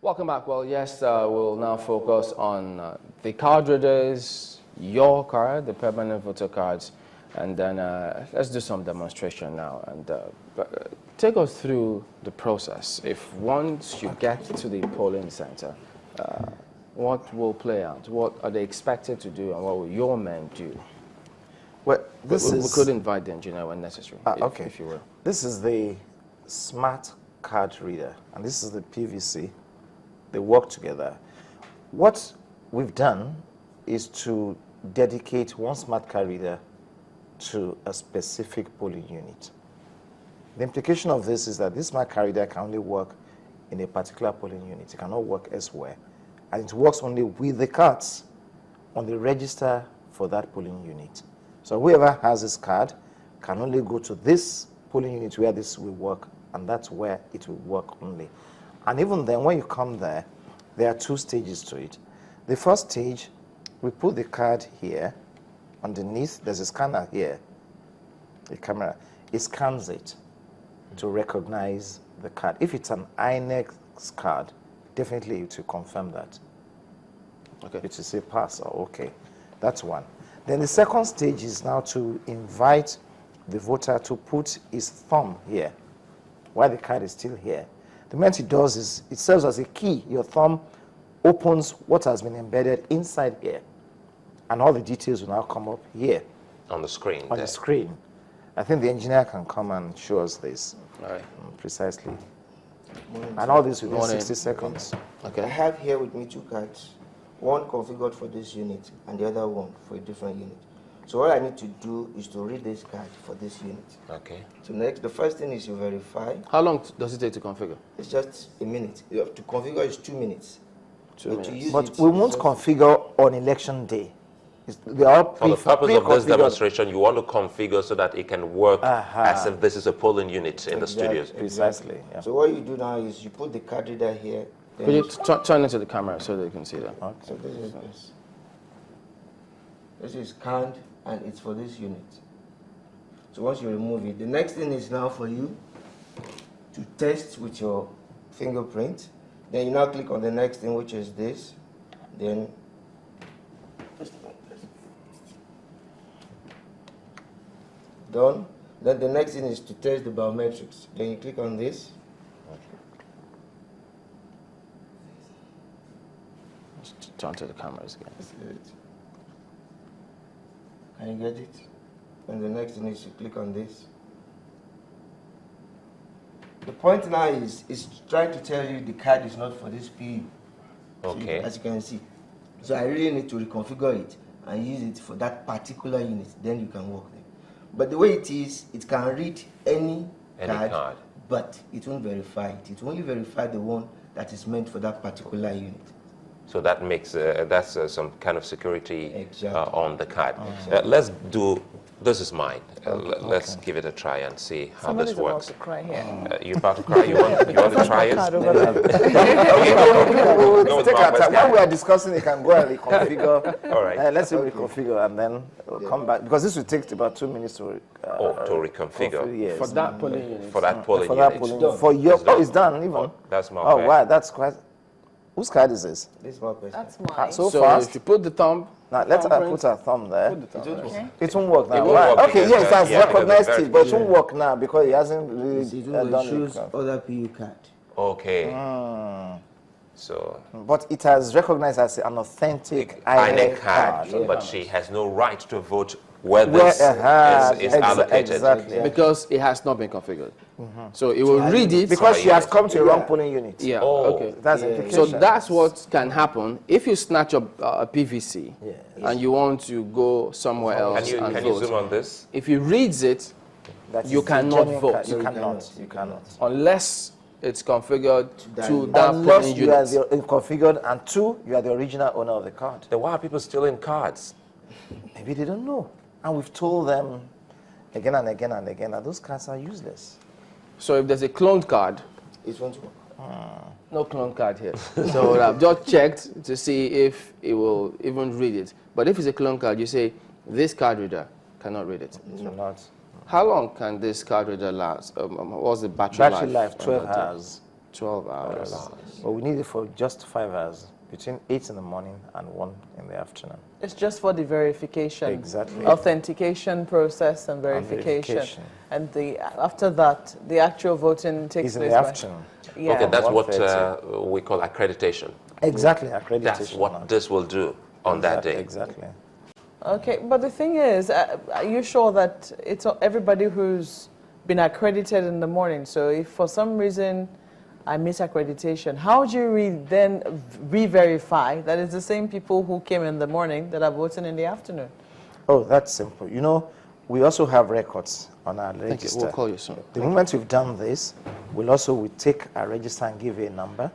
Welcome back. Well, yes, we'll now focus on the card readers, your card, the permanent voter cards, and then let's do some demonstration now. And take us through the process. If once you get to the polling center, what will play out? What are they expected to do, and what will your men do? Well, we could invite the engineer when necessary, if you will. This is the smart card reader, and this is the PVC. They work together. What we've done is to dedicate one smart card reader to a specific polling unit. The implication of this is that this smart card reader can only work in a particular polling unit. It cannot work elsewhere. And it works only with the cards on the register for that polling unit. So whoever has this card can only go to this polling unit where this will work, and that's where it will work only. And even then, when you come there, there are two stages to it. The first stage, we put the card here. Underneath, there's a scanner here, the camera. It scans it to recognize the card. If it's an INEC card, definitely it will confirm that. Okay. It will say pass or okay. That's one. Then the second stage is now to invite the voter to put his thumb here, while the card is still here. The moment it does is, it serves as a key. Your thumb opens what has been embedded inside here, and all the details will now come up here. On the screen? On the screen. I think the engineer can come and show us this. All right. Precisely. And all this within 60 seconds. Okay. I have here with me two cards, one configured for this unit and the other one for a different unit. So all I need to do is to read this card for this unit. Okay. So next, the first thing is you verify. How long does it take to configure? It's just a minute. You have to configure is 2 minutes. 2 minutes. But we won't configure on election day. For the purpose of this demonstration, you want to configure so that it can work as if this is a polling unit in the studios. Precisely. Yeah. So what you do now is you put the card reader here. Could you turn into the camera so they can see that? Okay. So this is this. This is scanned and it's for this unit. So once you remove it, the next thing is now for you to test with your fingerprint. Then you now click on the next thing, which is this. Then done. Then the next thing is to test the biometrics. Then you click on this. Just turn to the cameras again. Can you get it? And the next thing is to click on this. The point now is trying to tell you the card is not for this PU. Okay. So, as you can see. So I really need to reconfigure it and use it for that particular unit. Then you can work there. But the way it is, it can read any card, but it won't verify it. It will only verify the one that is meant for that particular unit. So that makes that's some kind of security on the card. Exactly. Let's do. This is mine. Let's give it a try and see how this works. Somebody's about to cry here. You about to cry? You want to try it? We'll take our time. When we are discussing, you can go and reconfigure. All right. Let's reconfigure and then we'll come back, because this will take about 2 minutes to reconfigure. Yes. For that polling unit. For that polling For unit. that polling. For your, it's done even. Oh, that's my Oh wow, that's quite. Whose card is this? This is my question. That's mine. So fast. If you put the thumb. Now let's put our thumb there. It won't work now. It won't work Okay, yes, it has recognized it, but it won't verification. work now because it hasn't really It shows other PU card. Okay. So. But it has recognized as an authentic INEC card. card, but she has no right to vote where this is allocated. Exactly. Because it has not been configured. So it will read it. Because she has come to a wrong polling unit. Yeah, Oh. okay. That's the implication. So that's what can happen if you snatch up a PVC and you want to go somewhere else and Can you vote. zoom on this? If he reads it, That you is the cannot genuine vote. card. You cannot. Unless it's configured to that Unless polling you are unit. configured, and two, you are the original owner of the card. Then why are people stealing cards? Maybe they don't know. And we've told them again and again and again that those cards are useless. So if there's a cloned card, It won't work. no clone card here. So I've just checked to see if it will even read it. But if it's a clone card, you say, this card reader cannot read it. It will not. How long can this card reader last? What's the battery life? Battery life, 12 on that thing? hours. 12 hours. But we need it for just 5 hours, between 8 in the morning and 1 in the afternoon. It's just for the verification. Exactly. Authentication process and verification. And after that, the actual voting takes place in the afternoon. Yeah. Okay, that's what 1:30. we call accreditation. Exactly, accreditation. That's what this will do on that day. Exactly. Okay, but the thing is, are you sure that it's everybody who's been accredited in the morning? So if for some reason I miss accreditation, how do you then re-verify that it's the same people who came in the morning that are voting in the afternoon? Oh, that's simple. You know, we also have records on our register. Thank you. We'll call you soon. The moment we've done this, we take our register and give you a number.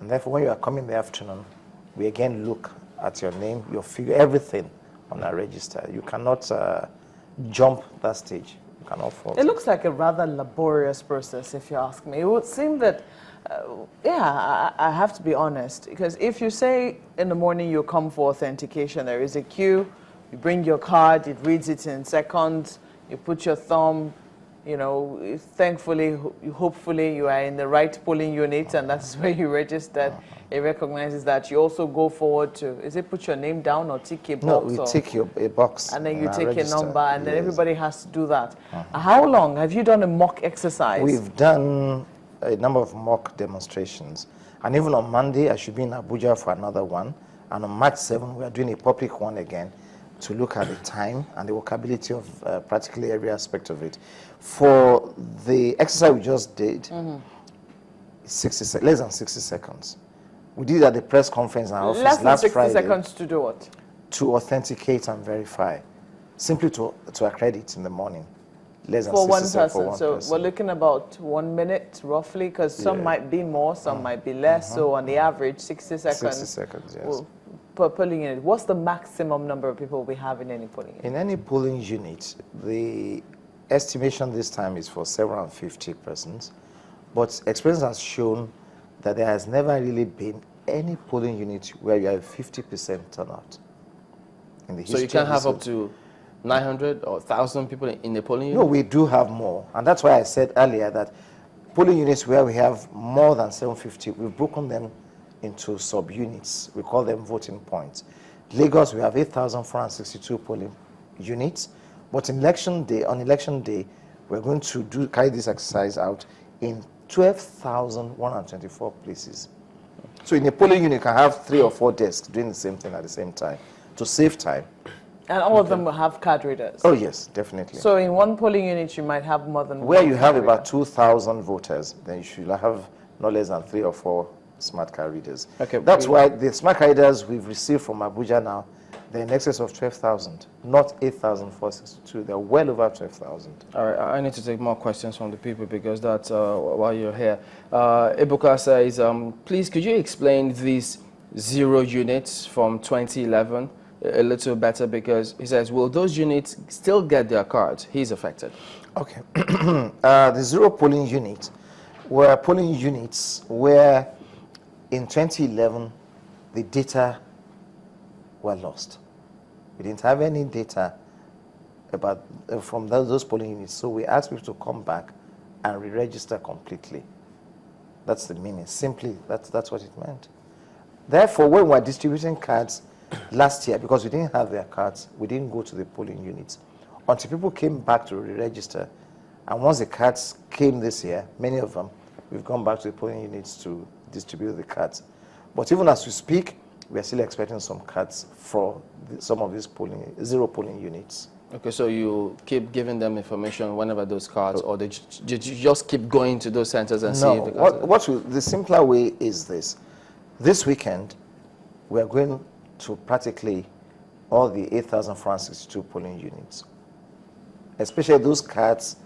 And therefore, when you are coming in the afternoon, we again look at your name, your figure, everything on our register. You cannot jump that stage. You cannot fall. It looks like a rather laborious process, if you ask me. It would seem that, I have to be honest, because if you say in the morning you come for authentication, there is a queue, you bring your card, it reads it in seconds, you put your thumb, you know, thankfully, hopefully you are in the right polling unit and that's where you registered. It recognizes that. You also go forward to, is it put your name down or tick a box? No, we tick a box. And then you take register. a number and then everybody has to do that. How long? Have you done a mock exercise? We've done a number of mock demonstrations. And even on Monday, I should be in Abuja for another one. And on March 7, we are doing a public one again to look at the time and the workability of practically every aspect of it. For the exercise we just did, less than 60 seconds. We did it at the press conference in our office Less than last 60 Friday. seconds to do what? To authenticate and verify. Simply to accredit in the morning. Less than For 60 one seconds person. for one So person. we're looking about 1 minute roughly, because some might be more, some might be less. So on the average, 60 seconds. 60 seconds, yes. Per polling unit. What's the maximum number of people we have in any polling unit? In any polling unit, the estimation this time is for 750 persons, but experience has shown that there has never really been any polling unit where you have 50% turnout. In the history So you can of have this- up to 900 or 1,000 people in the polling unit? No, we do have more, and that's why I said earlier that polling units where we have more than 750, we've broken them into sub-units. We call them voting points. Lagos, we have 8,462 polling units, but on election day, we're going to carry this exercise out in 12,124 places. So in a polling unit, you can have 3 or 4 desks doing the same thing at the same time to save time. And all of them will have card readers. Oh yes, definitely. So in one polling unit, you might have more than Where one you have card about reader. 2,000 voters, then you should have no less than 3 or 4 smart card readers. Okay, That's why the smart card readers we've received from Abuja now, they're in excess of 12,000, not 8,462. They're well over 12,000. All right, I need to take more questions from the people because that's while you're here. Ebuka says, please, could you explain these 0 units from 2011 a little better? Because he says, will those units still get their cards? He's affected. Okay. The 0 polling unit were polling units where in 2011 the data were lost. We didn't have any data about from those polling units, so we asked people to come back and re-register completely. That's the meaning. Simply, that's what it meant. Therefore, when we were distributing cards last year, because we didn't have their cards, we didn't go to the polling units until people came back to re-register. And once the cards came this year, many of them, we've gone back to the polling units to distribute the cards. But even as we speak, we are still expecting some cards for some of these 0 polling units. Okay, so you keep giving them information whenever those cards, or you just keep going to those centers and see if the cards are... The simpler way is this. This weekend, we are going to practically all the 8,462 polling units, especially those cards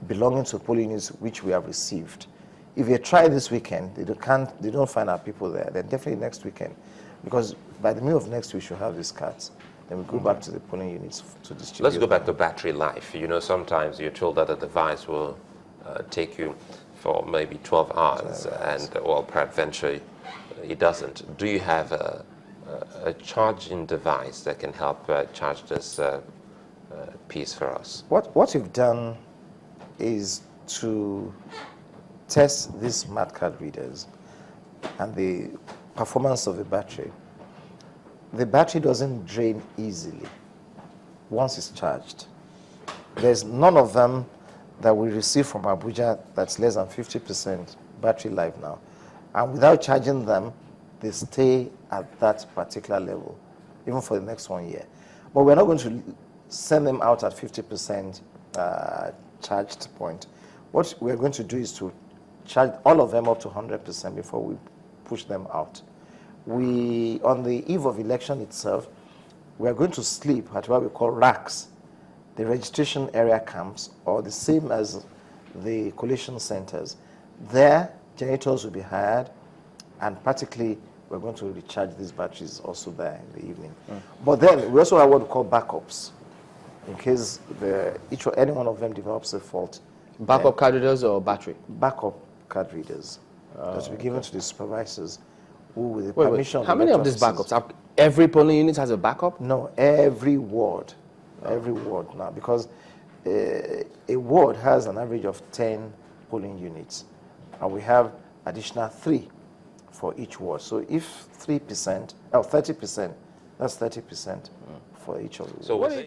belonging to polling units which we have received. If you try this weekend, they don't find our people there, then definitely next weekend, because by the middle of next week, we should have these cards. Then we go back to the polling units to distribute. Let's go back to battery life. You know, sometimes you're told that a device will take you for maybe 12 hours, and, well, peradventure it doesn't. Do you have a charging device that can help charge this piece for us? What we've done is to test these smart card readers and the performance of the battery doesn't drain easily once it's charged. There's none of them that we receive from Abuja that's less than 50% battery life now. And without charging them, they stay at that particular level, even for the next 1 year. But we're not going to send them out at 50% charged point. What we're going to do is to charge all of them up to 100% before we push them out. On the eve of election itself, we are going to sleep at what we call racks, the registration area camps, or the same as the collation centers. There, generators will be hired, and practically we're going to recharge these batteries also there in the evening. But then we also have what we call backups, in case any one of them develops a fault. Backup card readers or battery? Backup card readers that will be given to the supervisors who, with the Wait. permission How many of these elected backups? Every polling unit has a backup? No, every ward now, because a ward has an average of 10 polling units, and we have additional 3 for each ward. So if 3% or 30%, that's 30% for each of the wards. So